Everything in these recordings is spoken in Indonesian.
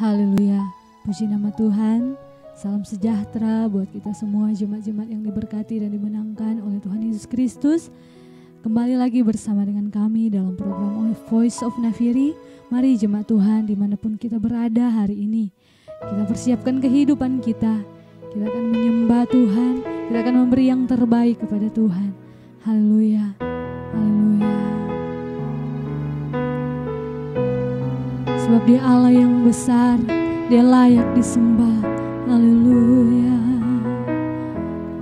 Haleluya, puji nama Tuhan. Salam sejahtera buat kita semua jemaat-jemaat yang diberkati dan dimenangkan oleh Tuhan Yesus Kristus. Kembali lagi bersama dengan kami dalam program Voice of Nafiri. Mari jemaat Tuhan dimanapun kita berada hari ini, kita persiapkan kehidupan kita. Kita akan menyembah Tuhan, kita akan memberi yang terbaik kepada Tuhan. Haleluya, haleluya. Sebab Dia Allah yang besar, Dia layak disembah. Haleluya,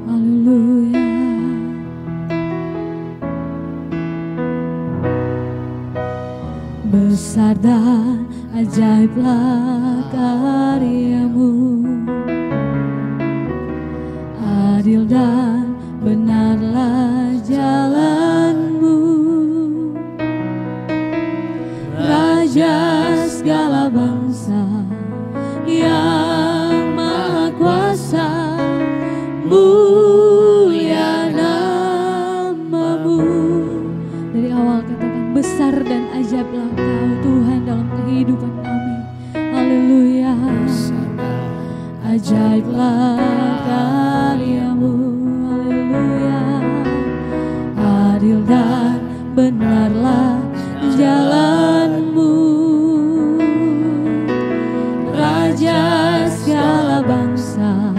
haleluya. Besar dan ajaiblah karya-Mu, adil dan benarlah jalan-Mu, Raja segala bangsa yang maha kuasa, mulia nama-Mu. Dari awal katakan besar dan ajaiblah Kau Tuhan dalam kehidupan kami. Haleluya, ajaiblah karya-Mu. Haleluya, adil dan benarlah jalan-Mu, Raja segala bangsa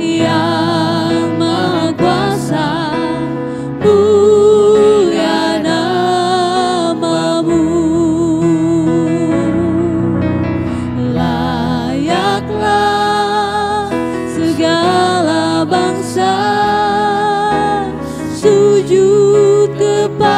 yang maha kuasa, mulia nama-Mu. Layaklah segala bangsa sujud kepadamu,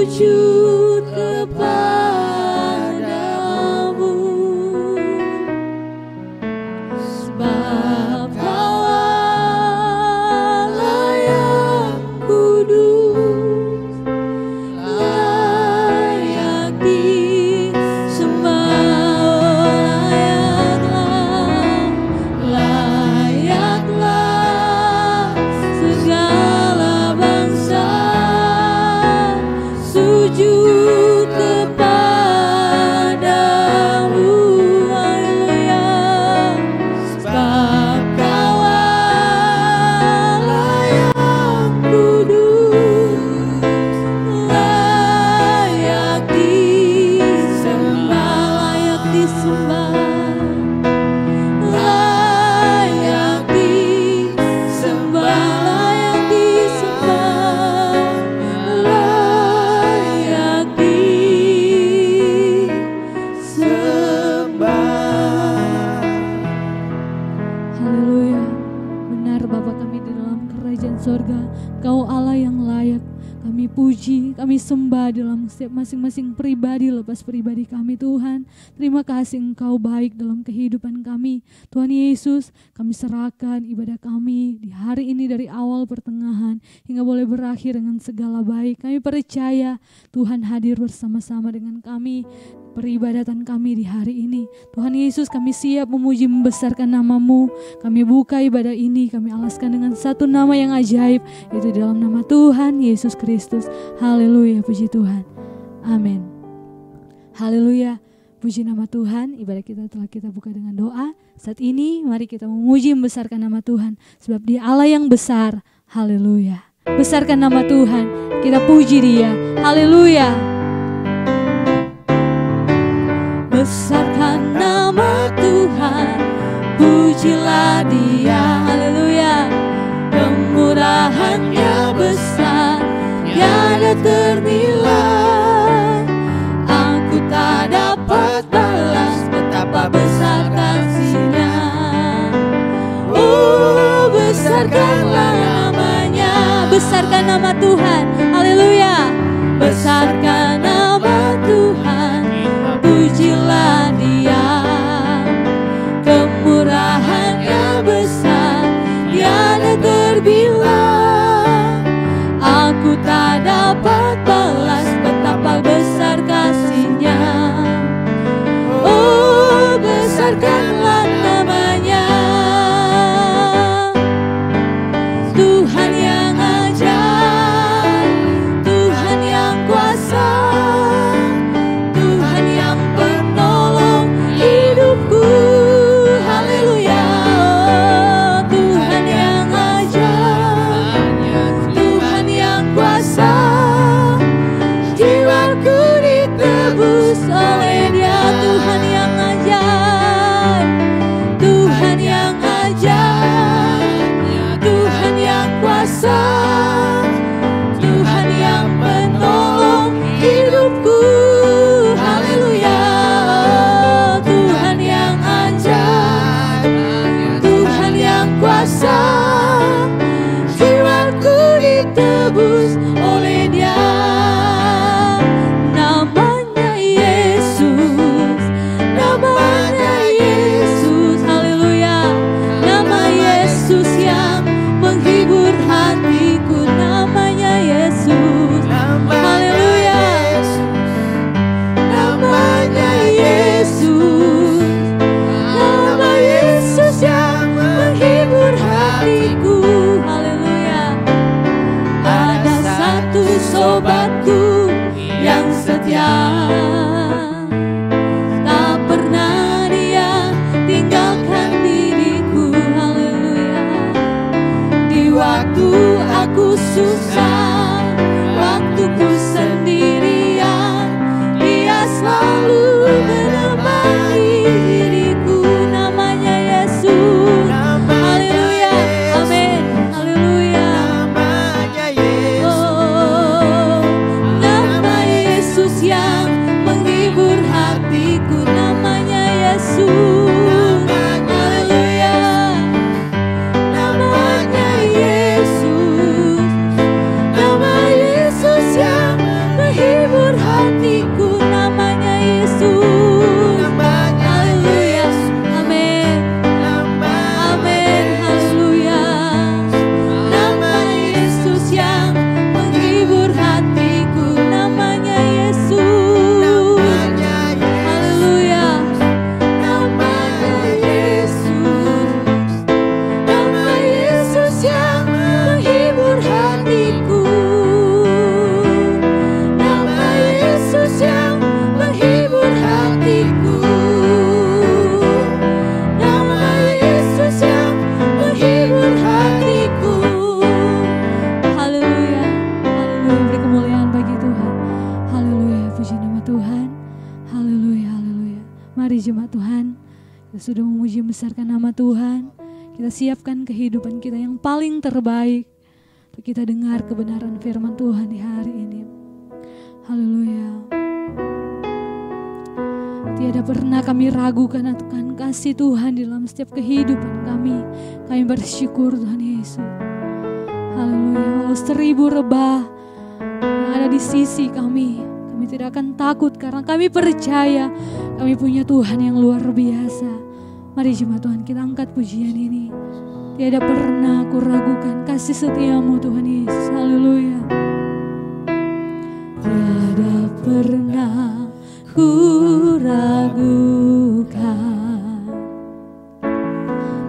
sujud kepadamu, sebab Kau Allah yang kudus, layak disembah, layaklah segala bangsa sujud kepadamu, haleluya, sebab Kau Allah yang kudus, layak disembah, layak disembah, layak disembah, layak disembah, layak disembah. Haleluya. Benar Bapa kami di dalam kerajaan sorga, Kau Allah yang layak kami puji, kami sembah dalam setiap masing-masing pribadi, lepas pribadi kami Tuhan. Terima kasih Engkau baik dalam kehidupan kami. Tuhan Yesus, kami serahkan ibadah kami di hari ini dari awal pertengahan hingga boleh berakhir dengan segala baik. Kami percaya Tuhan hadir bersama-sama dengan kami, peribadatan kami di hari ini. Tuhan Yesus, kami siap memuji membesarkan nama-Mu. Kami buka ibadah ini, kami alaskan dengan satu nama yang ajaib, yaitu dalam nama Tuhan Yesus Kristus. Haleluya, puji Tuhan. Amin. Haleluya, puji nama Tuhan. Ibadah kita telah kita buka dengan doa. Saat ini mari kita memuji membesarkan nama Tuhan, sebab Dia Allah yang besar. Haleluya. Besarkan nama Tuhan, kita puji Dia. Haleluya. Besarkan nama Tuhan, pujilah Dia, haleluya. Kemurahan-Nya besar, tiada ternilai. Aku tak dapat balas betapa besar kasih-Nya. Oh, besarkanlah nama-Nya, besarkan nama Tuhan, haleluya. Besarkan nama Tuhan, pujilah Dia. Kemurahan-Nya besar, tiada terbilang. Aku tak dapat balas betapa besar kasih-Nya. Oh, besarkanlah nama-Nya. Tuhan yang ajaib, Tuhan yang kuasa, Tuhan yang penolong hidupku, haleluya. Tuhan yang ajaib, Tuhan yang kuasa, jiwaku ditebus oleh Dia. Tuhan yang ajaib, Tuhan yang ajaib, Tuhan yang kuasa, Tuhan yang menolong hidupku, haleluya. Tuhan yang ajaib, Tuhan yang kuasa, jiwaku ditebus oleh Dia. Namanya Yesus, namanya Yesus, haleluya. Nama Yesus yang menghibur hatiku, namanya Yesus, haleluya. Namanya Yesus, nama Yesus yang menghibur hatiku, haleluya. Ada satu sobatku yang setia, tak pernah dia tinggalkan diriku, haleluya. Di waktu aku susah, waktuku sendirian, Dia selalu menemani diriku. Namanya Yesus, haleluya, amin, haleluya. Oh, nama Yesus yang menghibur hatiku, namanya Yesus, haleluya. Namanya Yesus, Mari jemaat Tuhan, kita sudah memuji membesarkan nama Tuhan. Kita siapkan kehidupan kita yang paling terbaik untuk kita dengar kebenaran firman Tuhan di hari ini. Haleluya. Tiada pernah kami ragukan akan kasih Tuhan di dalam setiap kehidupan kami. Kami bersyukur Tuhan Yesus. Haleluya. Walau 1000 rebah yang ada di sisi kami tidak akan takut karena kami percaya kami punya Tuhan yang luar biasa. Mari jemaat Tuhan, kita angkat pujian ini. Tiada pernah aku ragukan kasih setiamu Tuhan Yesus. Haleluya. Tiada pernah ku ragukan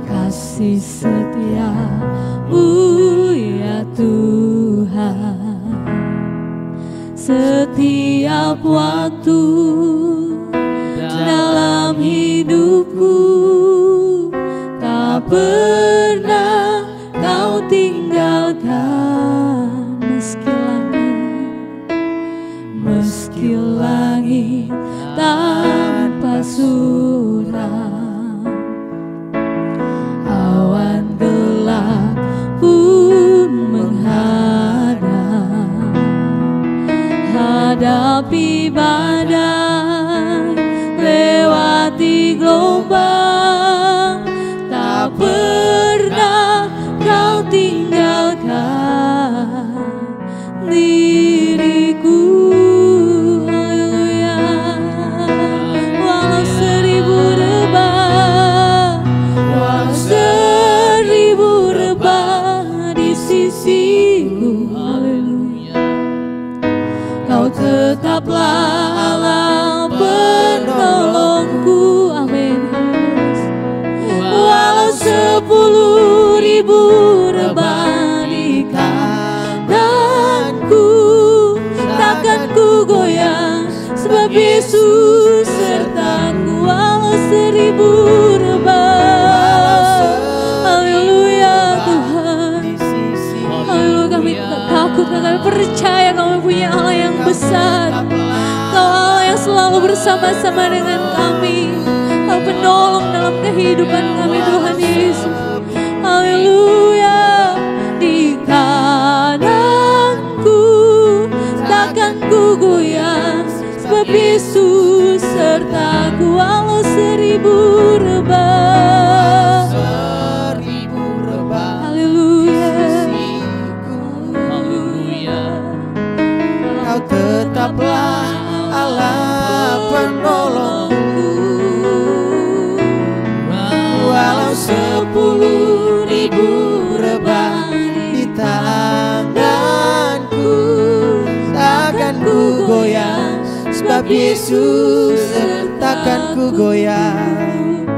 kasih setiamu ya Tuhan. Setiap waktu dalam hidupku tak pernah kau tinggalkan. Meski langit tanpa suram, awan gelap pun menghadang, hadapi badai, lewati gelombang, tak pernah kau tinggalkan diriku. Haleluya. Walau 1000 rebah di sisiku, haleluya, kau tetaplah Allah penolongku. Amin. Walau 10.000 rebah di kananku, takkan ku goyang sebab Yesus sertaku. Walau 1000 rebah, haleluya Tuhan. Haleluya, kami tak takut, kami percaya kami punya Allah yang besar. Kau Allah yang selalu bersama-sama dengan kami. Kau penolong dalam kehidupan kami Tuhan Yesus. Haleluya. Di kananku takkan ku goyang sebab Yesus sertaku. Walau 1000 rebah, haleluya, haleluya, kau tetaplah Allah penolongku. Walau 10.000 rebah di tanganku, takkan ku goyang sebab Yesus takkan ku goyang,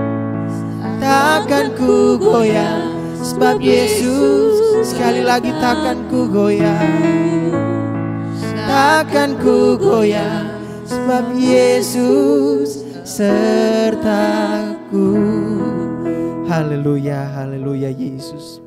takkan ku goyang sebab Yesus. Sekali lagi, takkan ku goyang, takkan ku goyang sebab Yesus sertaku. Haleluya, haleluya Yesus.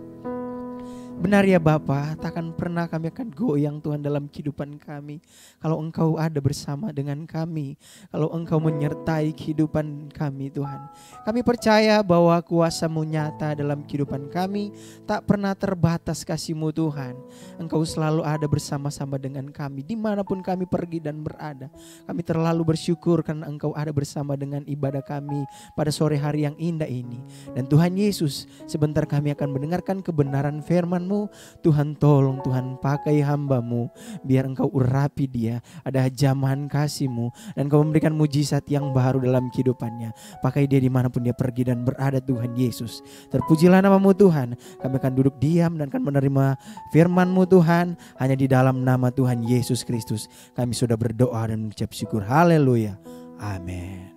Benar ya Bapa, takkan pernah kami akan goyang Tuhan dalam kehidupan kami. Kalau Engkau ada bersama dengan kami, kalau Engkau menyertai kehidupan kami Tuhan. Kami percaya bahwa kuasa-Mu nyata dalam kehidupan kami, tak pernah terbatas kasih-Mu Tuhan. Engkau selalu ada bersama-sama dengan kami, dimanapun kami pergi dan berada. Kami terlalu bersyukur karena Engkau ada bersama dengan ibadah kami pada sore hari yang indah ini. Dan Tuhan Yesus, sebentar kami akan mendengarkan kebenaran firman-Mu. Tuhan tolong, Tuhan pakai hamba-Mu, biar Engkau urapi dia, ada jamahan kasih-Mu, dan Engkau memberikan mujizat yang baru dalam kehidupannya. Pakai dia dimanapun dia pergi dan berada Tuhan Yesus. Terpujilah nama-Mu Tuhan. Kami akan duduk diam dan akan menerima firman-Mu Tuhan. Hanya di dalam nama Tuhan Yesus Kristus kami sudah berdoa dan mengucap syukur. Haleluya. Amin.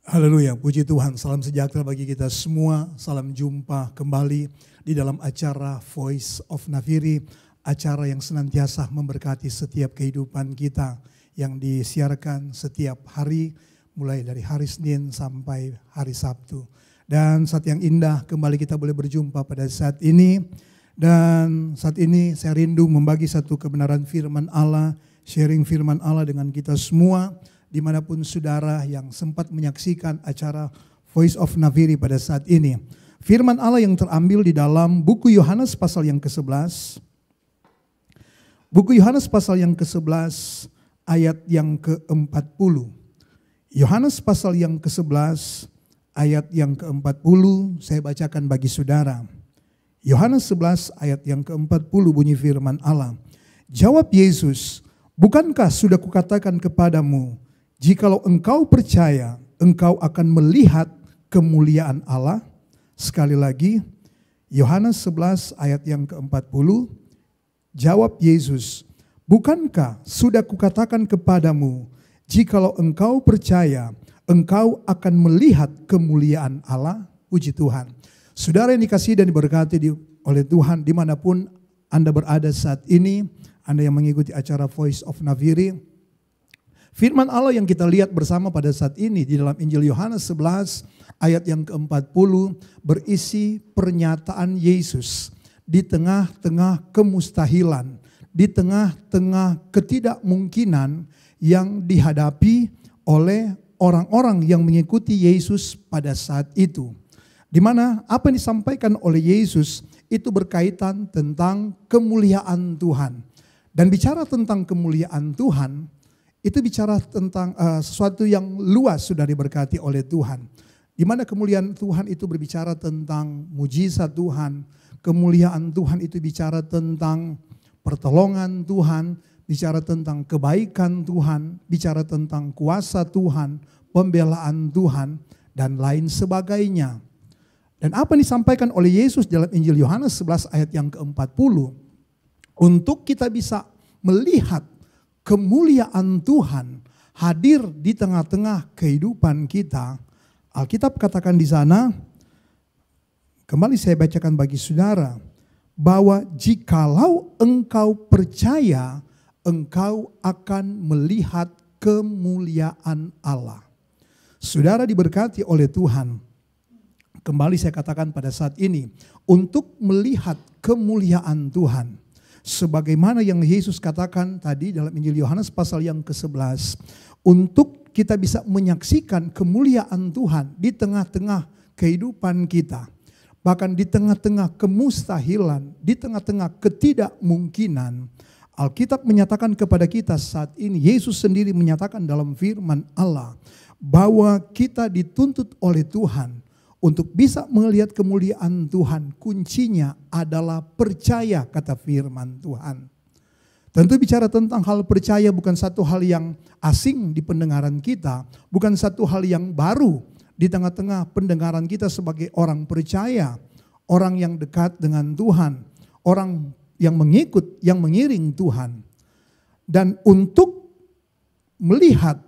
Haleluya, puji Tuhan, salam sejahtera bagi kita semua, salam jumpa kembali di dalam acara Voice of Nafiri, acara yang senantiasa memberkati setiap kehidupan kita, yang disiarkan setiap hari mulai dari hari Senin sampai hari Sabtu. Dan saat yang indah kembali kita boleh berjumpa pada saat ini. Dan saat ini saya rindu membagi satu kebenaran firman Allah, sharing firman Allah dengan kita semua, dimanapun saudara yang sempat menyaksikan acara Voice of Nafiri pada saat ini. Firman Allah yang terambil di dalam buku Yohanes pasal yang ke-11. Buku Yohanes pasal yang ke-11 ayat yang ke-40. Yohanes pasal yang ke-11 ayat yang ke-40 saya bacakan bagi saudara. Yohanes 11 ayat yang ke-40 bunyi firman Allah. Jawab Yesus, bukankah sudah kukatakan kepadamu, jikalau engkau percaya, engkau akan melihat kemuliaan Allah? Sekali lagi, Yohanes 11 ayat yang ke-40, jawab Yesus, bukankah sudah kukatakan kepadamu, jikalau engkau percaya, engkau akan melihat kemuliaan Allah? Puji Tuhan. Saudara yang dikasihi dan diberkati oleh Tuhan, dimanapun Anda berada saat ini, Anda yang mengikuti acara Voice of Nafiri, firman Allah yang kita lihat bersama pada saat ini di dalam Injil Yohanes 11 ayat yang ke-40 berisi pernyataan Yesus di tengah-tengah kemustahilan, di tengah-tengah ketidakmungkinan yang dihadapi oleh orang-orang yang mengikuti Yesus pada saat itu. Di mana apa yang disampaikan oleh Yesus itu berkaitan tentang kemuliaan Tuhan. Dan bicara tentang kemuliaan Tuhan, itu bicara tentang sesuatu yang luas sudah diberkati oleh Tuhan. Di mana kemuliaan Tuhan itu berbicara tentang mujizat Tuhan. Kemuliaan Tuhan itu bicara tentang pertolongan Tuhan, bicara tentang kebaikan Tuhan, bicara tentang kuasa Tuhan, pembelaan Tuhan, dan lain sebagainya. Dan apa yang disampaikan oleh Yesus dalam Injil Yohanes 11 ayat yang ke-40, untuk kita bisa melihat kemuliaan Tuhan hadir di tengah-tengah kehidupan kita, Alkitab katakan di sana, kembali saya bacakan bagi saudara, bahwa jikalau engkau percaya, engkau akan melihat kemuliaan Allah. Saudara diberkati oleh Tuhan. Kembali saya katakan pada saat ini, untuk melihat kemuliaan Tuhan. Sebagaimana yang Yesus katakan tadi dalam Injil Yohanes pasal yang ke-11. Untuk kita bisa menyaksikan kemuliaan Tuhan di tengah-tengah kehidupan kita. Bahkan di tengah-tengah kemustahilan, di tengah-tengah ketidakmungkinan. Alkitab menyatakan kepada kita saat ini, Yesus sendiri menyatakan dalam firman Allah, bahwa kita dituntut oleh Tuhan untuk bisa melihat kemuliaan Tuhan. Kuncinya adalah percaya, kata firman Tuhan. Tentu bicara tentang hal percaya bukan satu hal yang asing di pendengaran kita. Bukan satu hal yang baru di tengah-tengah pendengaran kita sebagai orang percaya. Orang yang dekat dengan Tuhan. Orang yang mengikut, yang mengiring Tuhan. Dan untuk melihat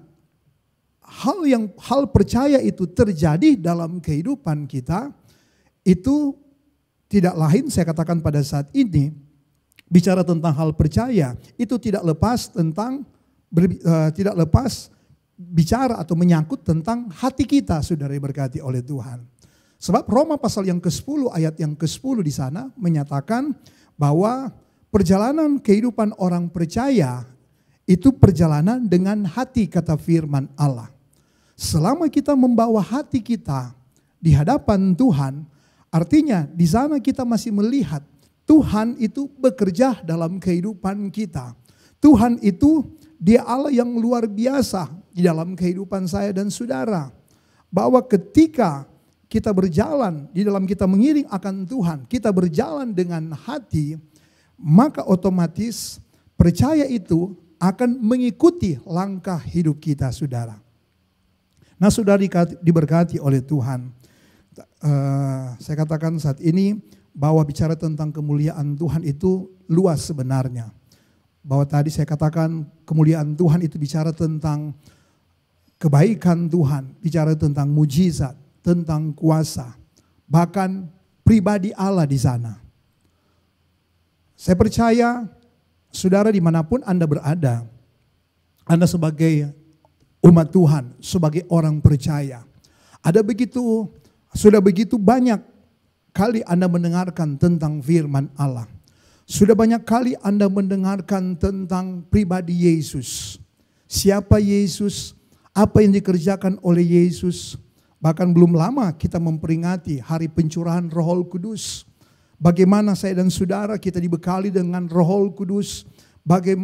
hal percaya itu terjadi dalam kehidupan kita, itu tidak lain saya katakan pada saat ini, bicara tentang hal percaya itu tidak lepas bicara atau menyangkut tentang hati kita, saudara diberkati oleh Tuhan. Sebab Roma pasal yang ke-10 ayat yang ke-10 di sana menyatakan bahwa perjalanan kehidupan orang percaya itu perjalanan dengan hati, kata firman Allah. Selama kita membawa hati kita di hadapan Tuhan, artinya di sana kita masih melihat Tuhan itu bekerja dalam kehidupan kita. Tuhan itu Dia Allah yang luar biasa di dalam kehidupan saya dan saudara. Bahwa ketika kita berjalan di dalam kita mengiring akan Tuhan, kita berjalan dengan hati, maka otomatis percaya itu akan mengikuti langkah hidup kita, saudara. Nah, saudara diberkati oleh Tuhan. Saya katakan saat ini bahwa bicara tentang kemuliaan Tuhan itu luas sebenarnya. Bahwa tadi saya katakan kemuliaan Tuhan itu bicara tentang kebaikan Tuhan, bicara tentang mujizat, tentang kuasa, bahkan pribadi Allah di sana. Saya percaya saudara dimanapun Anda berada, Anda sebagai umat Tuhan, sebagai orang percaya. Sudah begitu banyak kali Anda mendengarkan tentang firman Allah. Sudah banyak kali Anda mendengarkan tentang pribadi Yesus. Siapa Yesus? Apa yang dikerjakan oleh Yesus? Bahkan belum lama kita memperingati hari pencurahan Roh Kudus. Bagaimana saya dan saudara kita dibekali dengan Roh Kudus.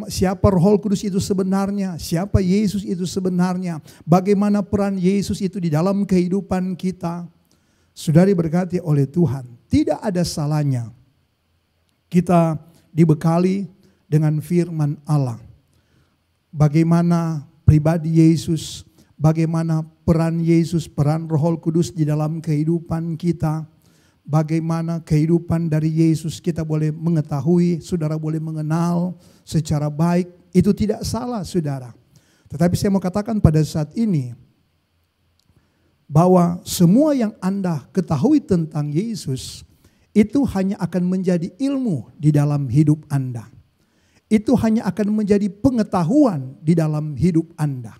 Siapa Roh Kudus itu sebenarnya? Siapa Yesus itu sebenarnya? Bagaimana peran Yesus itu di dalam kehidupan kita? Sudah diberkati oleh Tuhan. Tidak ada salahnya kita dibekali dengan firman Allah. Bagaimana pribadi Yesus, bagaimana peran Yesus, peran Roh Kudus di dalam kehidupan kita. Bagaimana kehidupan dari Yesus kita boleh mengetahui, saudara boleh mengenal secara baik. Itu tidak salah, saudara. Tetapi saya mau katakan pada saat ini, bahwa semua yang Anda ketahui tentang Yesus, itu hanya akan menjadi ilmu di dalam hidup Anda. Itu hanya akan menjadi pengetahuan di dalam hidup Anda.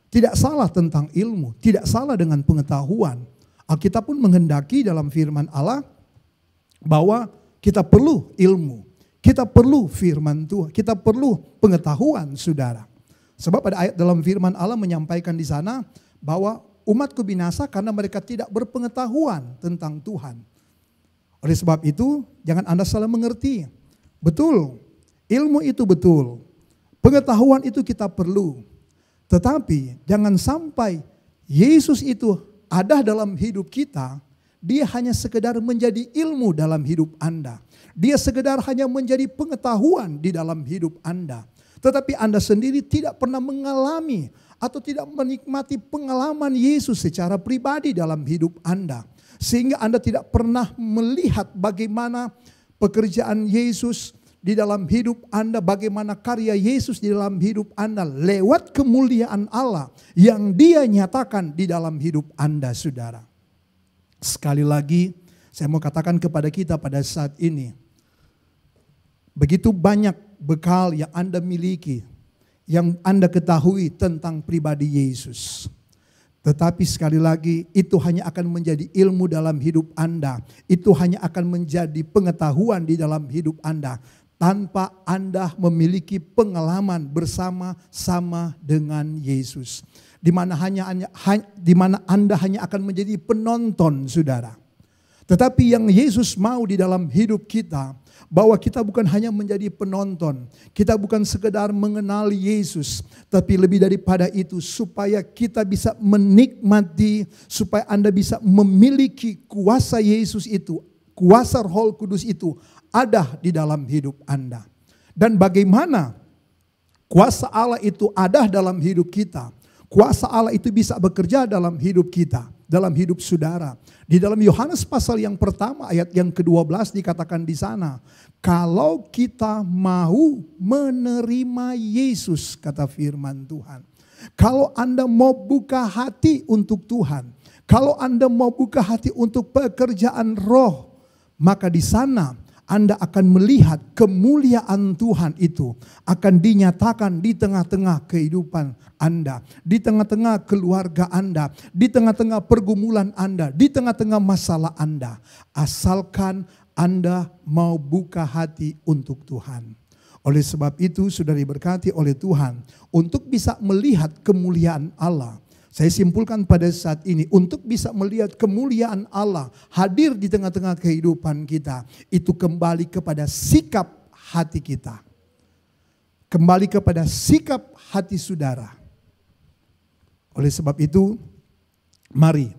Tidak salah tentang ilmu, tidak salah dengan pengetahuan. Alkitab pun menghendaki dalam firman Allah bahwa kita perlu ilmu, kita perlu firman Tuhan, kita perlu pengetahuan, saudara. Sebab pada ayat dalam firman Allah menyampaikan di sana bahwa umatku binasa karena mereka tidak berpengetahuan tentang Tuhan. Oleh sebab itu, jangan Anda salah mengerti. Betul, ilmu itu betul. Pengetahuan itu kita perlu. Tetapi jangan sampai Yesus itu ada dalam hidup kita, dia hanya sekedar menjadi ilmu dalam hidup Anda. Dia sekedar hanya menjadi pengetahuan di dalam hidup Anda. Tetapi Anda sendiri tidak pernah mengalami atau tidak menikmati pengalaman Yesus secara pribadi dalam hidup Anda. Sehingga Anda tidak pernah melihat bagaimana pekerjaan Yesus di dalam hidup Anda, bagaimana karya Yesus di dalam hidup Anda lewat kemuliaan Allah yang Dia nyatakan di dalam hidup Anda, saudara. Sekali lagi, saya mau katakan kepada kita pada saat ini, begitu banyak bekal yang Anda miliki, yang Anda ketahui tentang pribadi Yesus. Tetapi sekali lagi, itu hanya akan menjadi ilmu dalam hidup Anda. Itu hanya akan menjadi pengetahuan di dalam hidup Anda. Tanpa Anda memiliki pengalaman bersama-sama dengan Yesus. Di mana Anda hanya akan menjadi penonton, saudara. Tetapi yang Yesus mau di dalam hidup kita, bahwa kita bukan hanya menjadi penonton, kita bukan sekedar mengenal Yesus, tapi lebih daripada itu supaya kita bisa menikmati, supaya Anda bisa memiliki kuasa Yesus itu, kuasa Roh Kudus itu ada di dalam hidup Anda. Dan bagaimana kuasa Allah itu ada dalam hidup kita, kuasa Allah itu bisa bekerja dalam hidup kita, dalam hidup saudara. Di dalam Yohanes pasal yang pertama ayat yang ke-12 dikatakan di sana, kalau kita mau menerima Yesus, kata firman Tuhan. Kalau Anda mau buka hati untuk Tuhan, kalau Anda mau buka hati untuk pekerjaan roh, maka di sana Anda akan melihat kemuliaan Tuhan itu akan dinyatakan di tengah-tengah kehidupan Anda, di tengah-tengah keluarga Anda, di tengah-tengah pergumulan Anda, di tengah-tengah masalah Anda. Asalkan Anda mau buka hati untuk Tuhan. Oleh sebab itu sudah diberkati oleh Tuhan untuk bisa melihat kemuliaan Allah. Saya simpulkan pada saat ini, untuk bisa melihat kemuliaan Allah hadir di tengah-tengah kehidupan kita, itu kembali kepada sikap hati kita. Kembali kepada sikap hati saudara. Oleh sebab itu, mari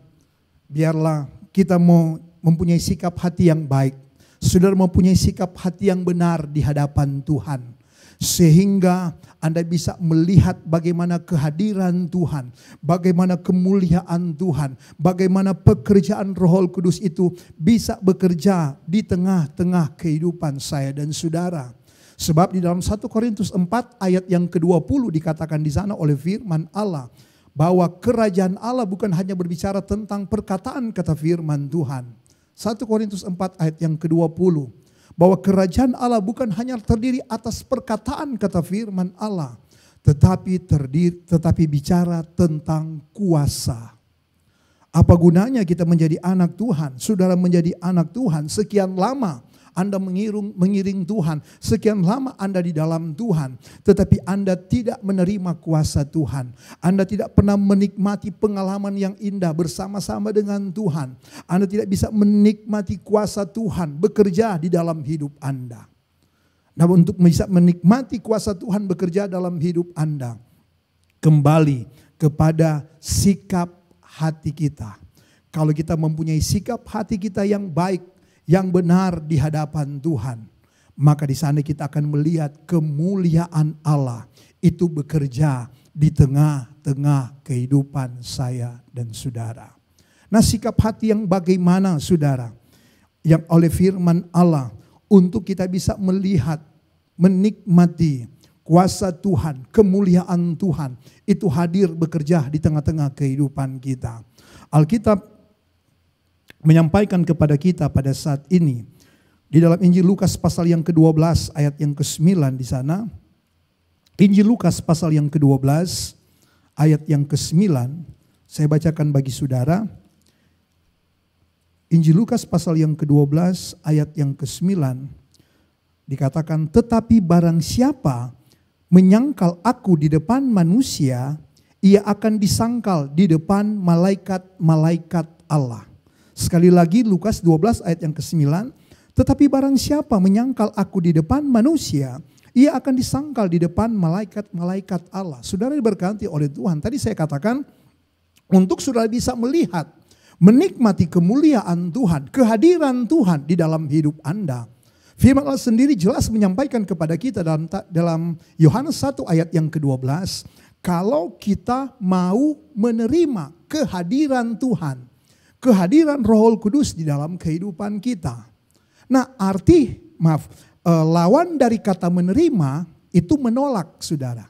biarlah kita mau mempunyai sikap hati yang baik. Saudara mempunyai sikap hati yang benar di hadapan Tuhan. Sehingga Anda bisa melihat bagaimana kehadiran Tuhan, bagaimana kemuliaan Tuhan, bagaimana pekerjaan Roh Kudus itu bisa bekerja di tengah-tengah kehidupan saya dan saudara. Sebab di dalam 1 Korintus 4 ayat yang ke-20 dikatakan di sana oleh firman Allah, bahwa kerajaan Allah bukan hanya berbicara tentang perkataan, kata firman Tuhan. 1 Korintus 4 ayat yang ke-20. Bahwa kerajaan Allah bukan hanya terdiri atas perkataan, kata firman Allah. tetapi bicara tentang kuasa. Apa gunanya kita menjadi anak Tuhan? Saudara menjadi anak Tuhan, sekian lama Anda mengiring Tuhan, sekian lama Anda di dalam Tuhan, tetapi Anda tidak menerima kuasa Tuhan. Anda tidak pernah menikmati pengalaman yang indah bersama-sama dengan Tuhan. Anda tidak bisa menikmati kuasa Tuhan bekerja di dalam hidup Anda. Nah, untuk bisa menikmati kuasa Tuhan bekerja dalam hidup Anda, kembali kepada sikap hati kita. Kalau kita mempunyai sikap hati kita yang baik, yang benar di hadapan Tuhan, maka di sana kita akan melihat kemuliaan Allah itu bekerja di tengah-tengah kehidupan saya dan saudara. Nah, sikap hati yang bagaimana, saudara? Yang oleh firman Allah untuk kita bisa melihat, menikmati kuasa Tuhan, kemuliaan Tuhan itu hadir bekerja di tengah-tengah kehidupan kita. Alkitab menyampaikan kepada kita pada saat ini di dalam Injil Lukas pasal yang ke-12 ayat yang ke-9 di sana. Injil Lukas pasal yang ke-12 ayat yang ke-9, saya bacakan bagi saudara. Injil Lukas pasal yang ke-12 ayat yang ke-9 dikatakan, tetapi barang siapa menyangkal aku di depan manusia, ia akan disangkal di depan malaikat-malaikat Allah. Sekali lagi Lukas 12 ayat yang ke-9, tetapi barang siapa menyangkal aku di depan manusia, ia akan disangkal di depan malaikat-malaikat Allah. Saudara diberkati oleh Tuhan. Tadi saya katakan, untuk saudara bisa melihat, menikmati kemuliaan Tuhan, kehadiran Tuhan di dalam hidup Anda. Firman Allah sendiri jelas menyampaikan kepada kita dalam Yohanes 1 ayat yang ke-12, kalau kita mau menerima kehadiran Tuhan, kehadiran Roh Kudus di dalam kehidupan kita. Nah, lawan dari kata menerima itu menolak, saudara.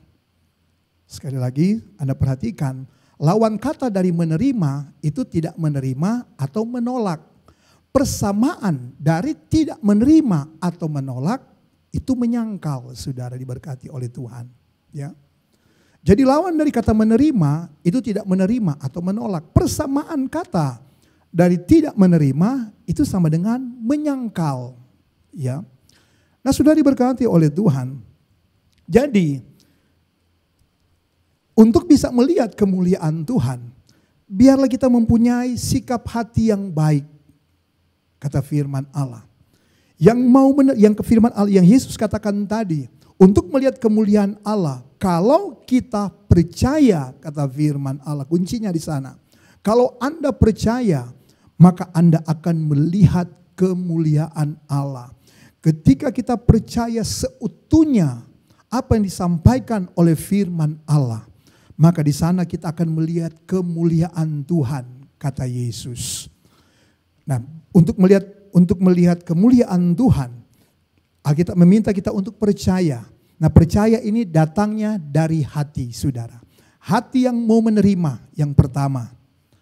Sekali lagi Anda perhatikan, lawan kata dari menerima itu tidak menerima atau menolak. Persamaan dari tidak menerima atau menolak itu menyangkal, saudara diberkati oleh Tuhan. Ya. Jadi lawan dari kata menerima itu tidak menerima atau menolak. Persamaan kata dari tidak menerima itu sama dengan menyangkal. Ya. Nah, sudah diberkati oleh Tuhan. Jadi untuk bisa melihat kemuliaan Tuhan, biarlah kita mempunyai sikap hati yang baik. Kata firman Allah. Yang firman Allah yang Yesus katakan tadi, untuk melihat kemuliaan Allah, kalau kita percaya, kata firman Allah, kuncinya di sana. Kalau Anda percaya, maka Anda akan melihat kemuliaan Allah. Ketika kita percaya seutuhnya apa yang disampaikan oleh firman Allah, maka di sana kita akan melihat kemuliaan Tuhan, kata Yesus. Nah, untuk melihat kemuliaan Tuhan, Alkitab meminta kita untuk percaya. Nah, percaya ini datangnya dari hati, saudara. Hati yang mau menerima yang pertama.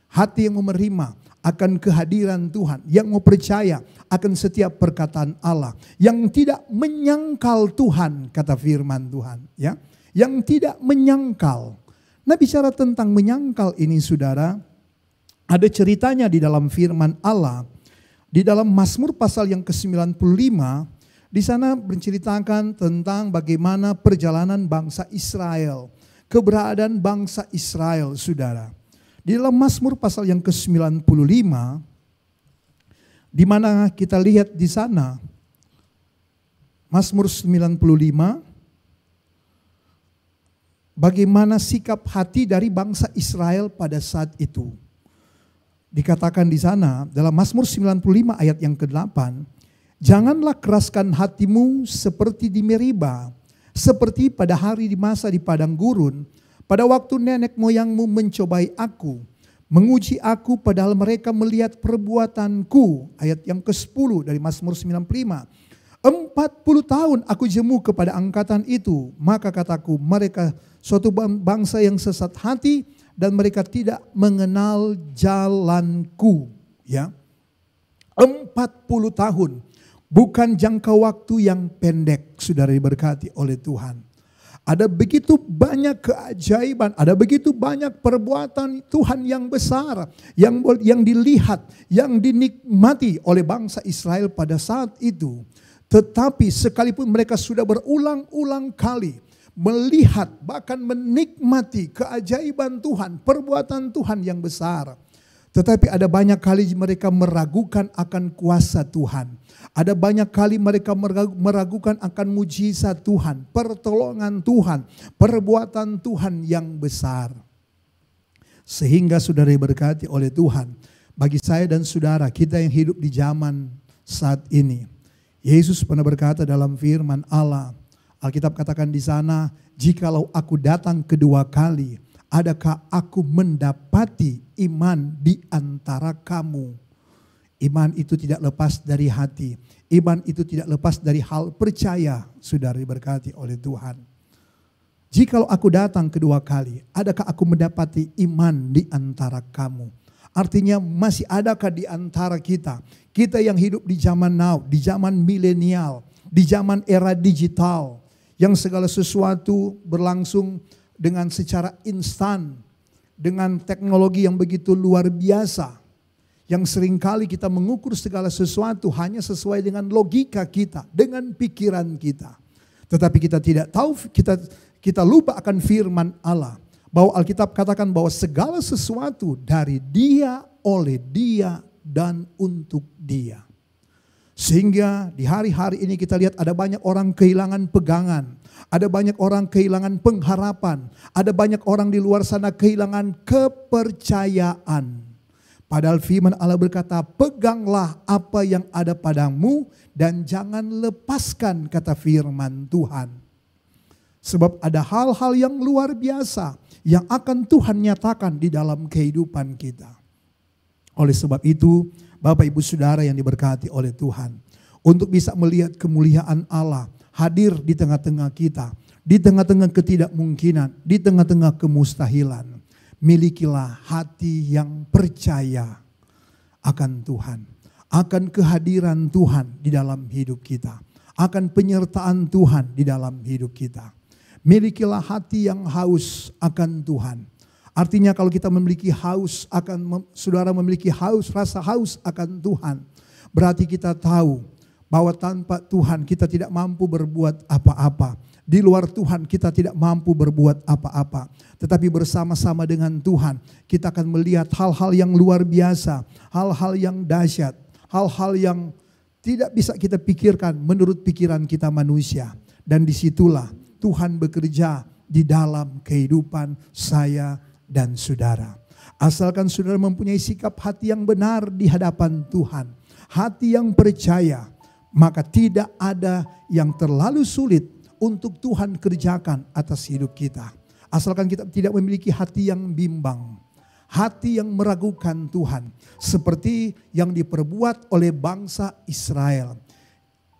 Hati yang mau menerima akan kehadiran Tuhan. Yang mau percaya akan setiap perkataan Allah. Yang tidak menyangkal Tuhan, kata firman Tuhan. Ya, yang tidak menyangkal. Nah, bicara tentang menyangkal ini, saudara, ada ceritanya di dalam firman Allah. Di dalam Mazmur pasal yang ke-95, di sana menceritakan tentang bagaimana perjalanan bangsa Israel. Keberadaan bangsa Israel, saudara. Di dalam Mazmur pasal yang ke-95, di mana kita lihat di sana, Mazmur 95, bagaimana sikap hati dari bangsa Israel pada saat itu. Dikatakan di sana dalam Mazmur 95 ayat yang ke-8, janganlah keraskan hatimu seperti di Meriba, seperti pada hari di masa di padang gurun, pada waktu nenek moyangmu mencobai aku, menguji aku padahal mereka melihat perbuatanku. Ayat yang ke-10 dari Mazmur 95. 40 tahun aku jemu kepada angkatan itu, maka kataku mereka suatu bangsa yang sesat hati, dan mereka tidak mengenal jalanku. Ya, 40 tahun bukan jangka waktu yang pendek, saudara diberkati oleh Tuhan. Ada begitu banyak keajaiban, ada begitu banyak perbuatan Tuhan yang besar, yang dilihat, yang dinikmati oleh bangsa Israel pada saat itu. Tetapi sekalipun mereka sudah berulang-ulang kali melihat, bahkan menikmati keajaiban Tuhan, perbuatan Tuhan yang besar, tetapi ada banyak kali mereka meragukan akan kuasa Tuhan. Ada banyak kali mereka meragukan akan mujizat Tuhan, pertolongan Tuhan, perbuatan Tuhan yang besar. Sehingga saudara diberkati oleh Tuhan, bagi saya dan saudara, kita yang hidup di zaman saat ini, Yesus pernah berkata dalam firman Allah, Alkitab katakan di sana, jikalau aku datang kedua kali, adakah aku mendapati iman di antara kamu? Iman itu tidak lepas dari hati. Iman itu tidak lepas dari hal percaya, saudara diberkati oleh Tuhan. Jikalau aku datang kedua kali, adakah aku mendapati iman di antara kamu? Artinya masih adakah di antara kita yang hidup di zaman now, di zaman milenial, di zaman era digital, yang segala sesuatu berlangsung dengan secara instan, dengan teknologi yang begitu luar biasa, yang seringkali kita mengukur segala sesuatu hanya sesuai dengan logika kita, dengan pikiran kita. Tetapi kita tidak tahu, kita lupa akan firman Allah, bahwa Alkitab katakan bahwa segala sesuatu dari Dia, oleh Dia, dan untuk Dia. Sehingga di hari-hari ini kita lihat ada banyak orang kehilangan pegangan. Ada banyak orang kehilangan pengharapan. Ada banyak orang di luar sana kehilangan kepercayaan. Padahal firman Allah berkata, peganglah apa yang ada padamu dan jangan lepaskan, kata firman Tuhan. Sebab ada hal-hal yang luar biasa yang akan Tuhan nyatakan di dalam kehidupan kita. Oleh sebab itu, Bapak Ibu Saudara yang diberkati oleh Tuhan, untuk bisa melihat kemuliaan Allah hadir di tengah-tengah kita, di tengah-tengah ketidakmungkinan, di tengah-tengah kemustahilan, milikilah hati yang percaya akan Tuhan, akan kehadiran Tuhan di dalam hidup kita, akan penyertaan Tuhan di dalam hidup kita. Milikilah hati yang haus akan Tuhan. Artinya kalau kita memiliki haus saudara memiliki rasa haus akan Tuhan, berarti kita tahu bahwa tanpa Tuhan kita tidak mampu berbuat apa-apa. Di luar Tuhan kita tidak mampu berbuat apa-apa. Tetapi bersama-sama dengan Tuhan kita akan melihat hal-hal yang luar biasa, hal-hal yang dahsyat, hal-hal yang tidak bisa kita pikirkan menurut pikiran kita manusia. Dan disitulah Tuhan bekerja di dalam kehidupan saya dan saudara. Asalkan saudara mempunyai sikap hati yang benar di hadapan Tuhan, hati yang percaya, maka tidak ada yang terlalu sulit untuk Tuhan kerjakan atas hidup kita. Asalkan kita tidak memiliki hati yang bimbang, hati yang meragukan Tuhan, seperti yang diperbuat oleh bangsa Israel.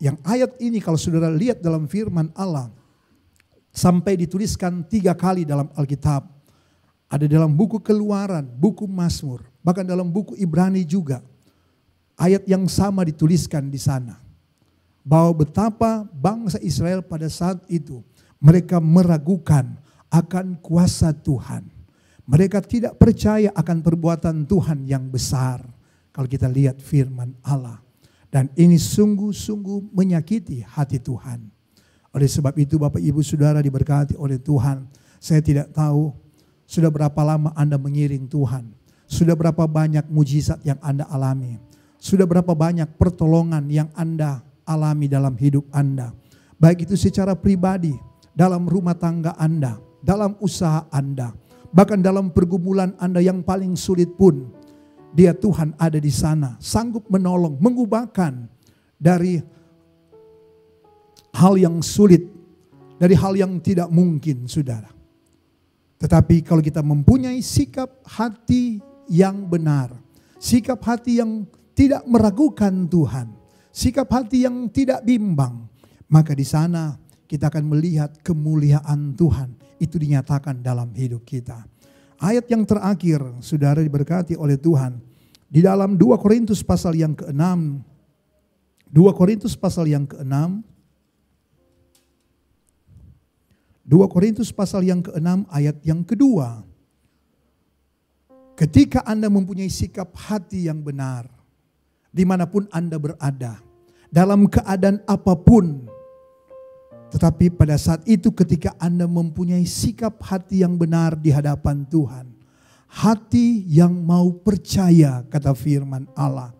Yang ayat ini kalau saudara lihat dalam firman Allah, sampai dituliskan 3 kali dalam Alkitab. Ada dalam buku Keluaran, buku Mazmur, bahkan dalam buku Ibrani juga. Ayat yang sama dituliskan di sana. Bahwa betapa bangsa Israel pada saat itu mereka meragukan akan kuasa Tuhan. Mereka tidak percaya akan perbuatan Tuhan yang besar. Kalau kita lihat firman Allah. Dan ini sungguh-sungguh menyakiti hati Tuhan. Oleh sebab itu Bapak Ibu Saudara diberkati oleh Tuhan. Saya tidak tahu sudah berapa lama Anda mengiring Tuhan. Sudah berapa banyak mujizat yang Anda alami. Sudah berapa banyak pertolongan yang Anda alami dalam hidup Anda. Baik itu secara pribadi, dalam rumah tangga Anda, dalam usaha Anda. Bahkan dalam pergumulan Anda yang paling sulit pun, Dia Tuhan ada di sana. Sanggup menolong, mengubahkan dari hal yang sulit, dari hal yang tidak mungkin, saudara. Tetapi kalau kita mempunyai sikap hati yang benar, sikap hati yang tidak meragukan Tuhan, sikap hati yang tidak bimbang, maka di sana kita akan melihat kemuliaan Tuhan itu dinyatakan dalam hidup kita. Ayat yang terakhir, saudara diberkati oleh Tuhan, di dalam 2 Korintus pasal yang ke-6, 2 Korintus pasal yang ke-6, 2 2 Korintus pasal yang ke-6 ayat yang kedua. Ketika Anda mempunyai sikap hati yang benar, dimanapun Anda berada, dalam keadaan apapun, tetapi pada saat itu ketika Anda mempunyai sikap hati yang benar di hadapan Tuhan, hati yang mau percaya, kata firman Allah.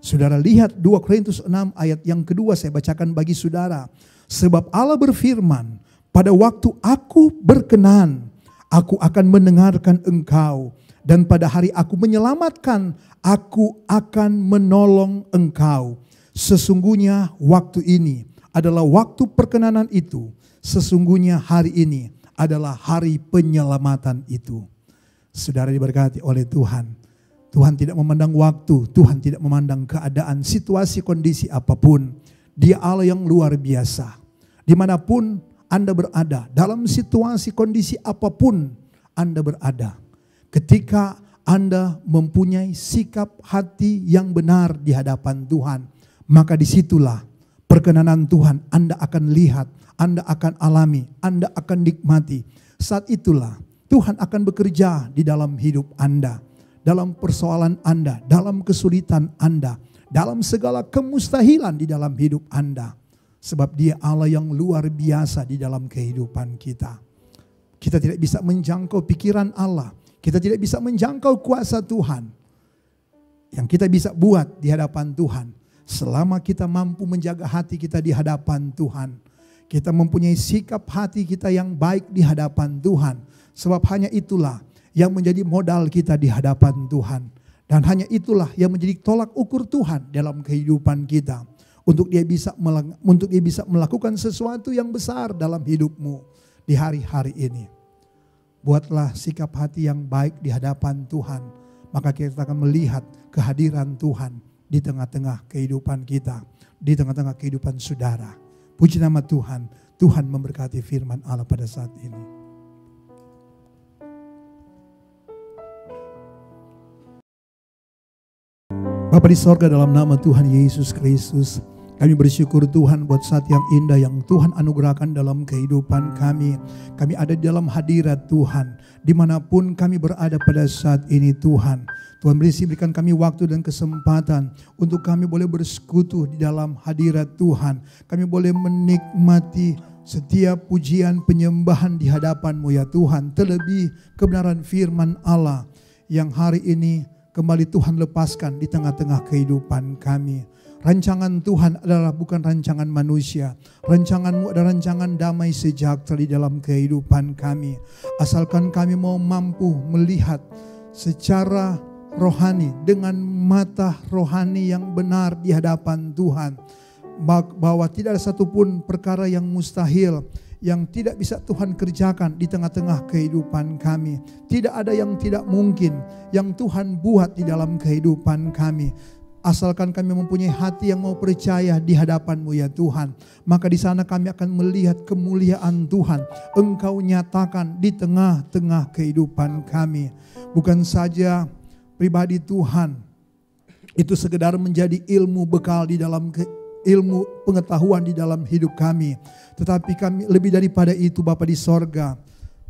Saudara lihat 2 Korintus 6 ayat yang kedua, saya bacakan bagi saudara. Sebab Allah berfirman, pada waktu aku berkenan, aku akan mendengarkan engkau. Dan pada hari aku menyelamatkan, aku akan menolong engkau. Sesungguhnya waktu ini adalah waktu perkenanan itu. Sesungguhnya hari ini adalah hari penyelamatan itu. Saudara diberkati oleh Tuhan. Tuhan tidak memandang waktu, Tuhan tidak memandang keadaan, situasi, kondisi apapun. Dia Allah yang luar biasa. Dimanapun Anda berada, dalam situasi, kondisi apapun Anda berada. Ketika Anda mempunyai sikap hati yang benar di hadapan Tuhan, maka disitulah perkenanan Tuhan Anda akan lihat, Anda akan alami, Anda akan nikmati. Saat itulah Tuhan akan bekerja di dalam hidup Anda, dalam persoalan Anda, dalam kesulitan Anda, dalam segala kemustahilan di dalam hidup Anda. Sebab Dia Allah yang luar biasa di dalam kehidupan kita. Kita tidak bisa menjangkau pikiran Allah. Kita tidak bisa menjangkau kuasa Tuhan. Yang kita bisa buat di hadapan Tuhan, selama kita mampu menjaga hati kita di hadapan Tuhan, kita mempunyai sikap hati kita yang baik di hadapan Tuhan. Sebab hanya itulah yang menjadi modal kita di hadapan Tuhan. Dan hanya itulah yang menjadi tolak ukur Tuhan dalam kehidupan kita. Untuk dia bisa melakukan sesuatu yang besar dalam hidupmu di hari-hari ini. Buatlah sikap hati yang baik di hadapan Tuhan. Maka kita akan melihat kehadiran Tuhan di tengah-tengah kehidupan kita. Di tengah-tengah kehidupan saudara. Puji nama Tuhan. Tuhan memberkati firman Allah pada saat ini. Bapa di sorga, dalam nama Tuhan Yesus Kristus, kami bersyukur Tuhan buat saat yang indah yang Tuhan anugerahkan dalam kehidupan kami. Kami ada di dalam hadirat Tuhan. Dimanapun kami berada pada saat ini Tuhan. Tuhan berikan kami waktu dan kesempatan untuk kami boleh bersekutu di dalam hadirat Tuhan. Kami boleh menikmati setiap pujian penyembahan di hadapan-Mu ya Tuhan. Terlebih kebenaran firman Allah yang hari ini kembali Tuhan lepaskan di tengah-tengah kehidupan kami. Rancangan Tuhan adalah bukan rancangan manusia. Rancangan-Mu adalah rancangan damai sejahtera di dalam kehidupan kami. Asalkan kami mau mampu melihat secara rohani, dengan mata rohani yang benar di hadapan Tuhan. Bahwa tidak ada satupun perkara yang mustahil, yang tidak bisa Tuhan kerjakan di tengah-tengah kehidupan kami. Tidak ada yang tidak mungkin yang Tuhan buat di dalam kehidupan kami. Asalkan kami mempunyai hati yang mau percaya di hadapan-Mu ya Tuhan. Maka di sana kami akan melihat kemuliaan Tuhan. Engkau nyatakan di tengah-tengah kehidupan kami. Bukan saja pribadi Tuhan itu sekedar menjadi ilmu bekal di dalam ilmu pengetahuan di dalam hidup kami. Tetapi kami lebih daripada itu Bapa di sorga.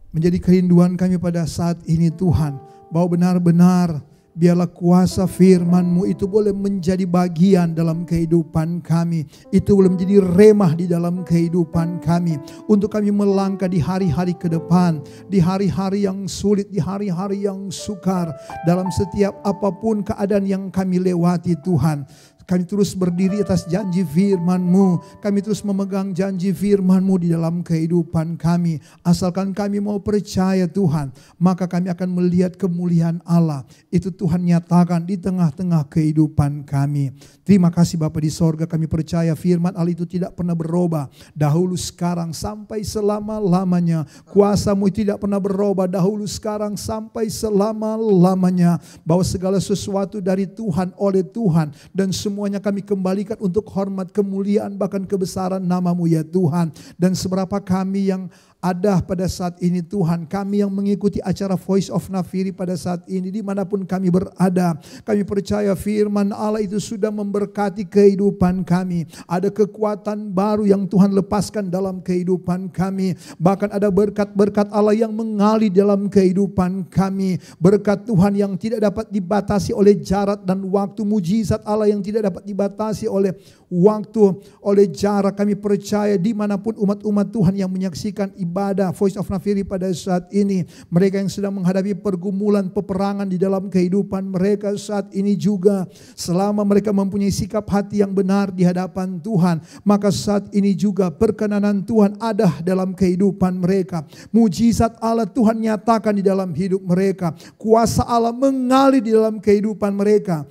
Menjadi kerinduan kami pada saat ini Tuhan. Bahwa benar-benar biarlah kuasa firman-Mu itu boleh menjadi bagian dalam kehidupan kami. Itu boleh menjadi remah di dalam kehidupan kami. Untuk kami melangkah di hari-hari ke depan. Di hari-hari yang sulit, di hari-hari yang sukar. Dalam setiap apapun keadaan yang kami lewati Tuhan. Kami terus berdiri atas janji firman-Mu. Kami terus memegang janji firman-Mu di dalam kehidupan kami. Asalkan kami mau percaya Tuhan, maka kami akan melihat kemuliaan Allah. Itu Tuhan nyatakan di tengah-tengah kehidupan kami. Terima kasih Bapa di sorga, kami percaya firman Allah itu tidak pernah berubah. Dahulu, sekarang, sampai selama-lamanya. Kuasa-Mu tidak pernah berubah. Dahulu, sekarang, sampai selama-lamanya. Bahwa segala sesuatu dari Tuhan, oleh Tuhan, dan semuanya kami kembalikan untuk hormat, kemuliaan, bahkan kebesaran nama-Mu ya Tuhan. Dan seberapa kami yang ada pada saat ini Tuhan. Kami yang mengikuti acara Voice of Nafiri pada saat ini, dimanapun kami berada, kami percaya firman Allah itu sudah memberkati kehidupan kami. Ada kekuatan baru yang Tuhan lepaskan dalam kehidupan kami. Bahkan ada berkat-berkat Allah yang mengalir dalam kehidupan kami. Berkat Tuhan yang tidak dapat dibatasi oleh jarak dan waktu. Mujizat Allah yang tidak dapat dibatasi oleh waktu, oleh jarak. Kami percaya dimanapun umat-umat Tuhan yang menyaksikan ibadah Voice of Nafiri pada saat ini, mereka yang sedang menghadapi pergumulan, peperangan di dalam kehidupan mereka saat ini juga, selama mereka mempunyai sikap hati yang benar di hadapan Tuhan, maka saat ini juga perkenanan Tuhan ada dalam kehidupan mereka. Mujizat Allah Tuhan nyatakan di dalam hidup mereka. Kuasa Allah mengalir di dalam kehidupan mereka.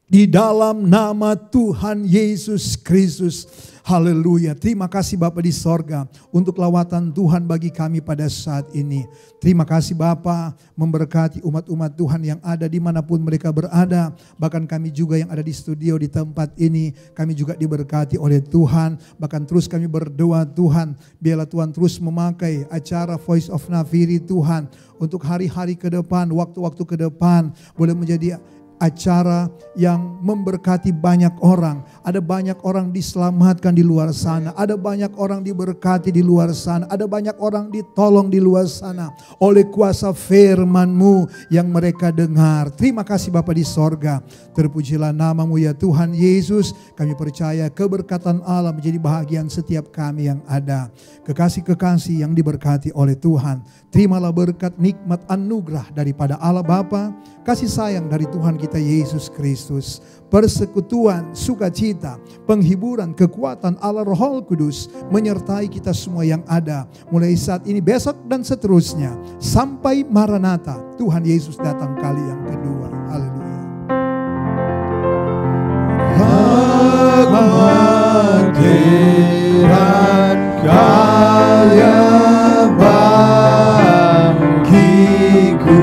Di dalam nama Tuhan Yesus Kristus. Haleluya. Terima kasih Bapa di sorga untuk lawatan Tuhan bagi kami pada saat ini. Terima kasih Bapa memberkati umat-umat Tuhan yang ada dimanapun mereka berada. Bahkan kami juga yang ada di studio di tempat ini, kami juga diberkati oleh Tuhan. Bahkan terus kami berdoa Tuhan, biarlah Tuhan terus memakai acara Voice of Nafiri Tuhan untuk hari-hari ke depan, waktu-waktu ke depan boleh menjadi acara yang memberkati banyak orang. Ada banyak orang diselamatkan di luar sana. Ada banyak orang diberkati di luar sana. Ada banyak orang ditolong di luar sana oleh kuasa firman-Mu yang mereka dengar. Terima kasih Bapa di sorga. Terpujilah nama-Mu ya Tuhan Yesus. Kami percaya keberkatan Allah menjadi bahagian setiap kami yang ada. Kekasih-kekasih yang diberkati oleh Tuhan. Terimalah berkat, nikmat, anugerah daripada Allah Bapa, kasih sayang dari Tuhan kita Yesus Kristus, persekutuan, sukacita, penghiburan, kekuatan Allah Roh Kudus menyertai kita semua yang ada mulai saat ini, besok dan seterusnya sampai Maranatha, Tuhan Yesus datang kali yang kedua. Haleluya. Kehadiran Kaya bagiku.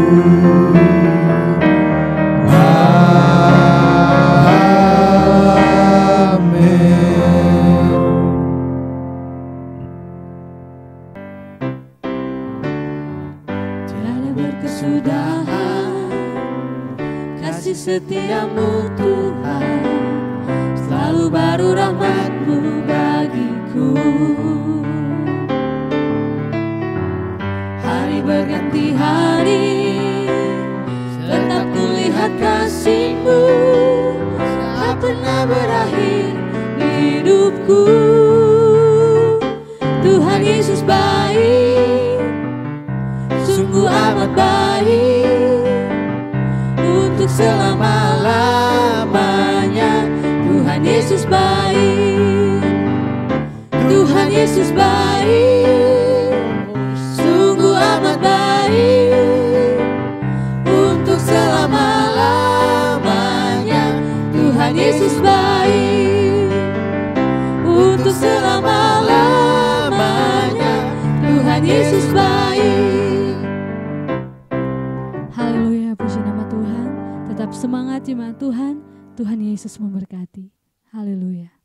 Setiamu Tuhan, selalu baru rahmat-Mu bagiku. Hari berganti hari, tetap kulihat kasih-Mu, tak pernah berakhir di hidupku. Tuhan Yesus baik, sungguh amat baik, untuk selama-lamanya. Tuhan Yesus baik, Tuhan Yesus baik, sungguh amat baik, untuk selama-lamanya. Tuhan Yesus baik, untuk selama-lamanya. Tuhan Yesus baik. Haleluya, puji nama Tuhan. Tetap semangat jemaat Tuhan. Tuhan Yesus memberkati. Haleluya.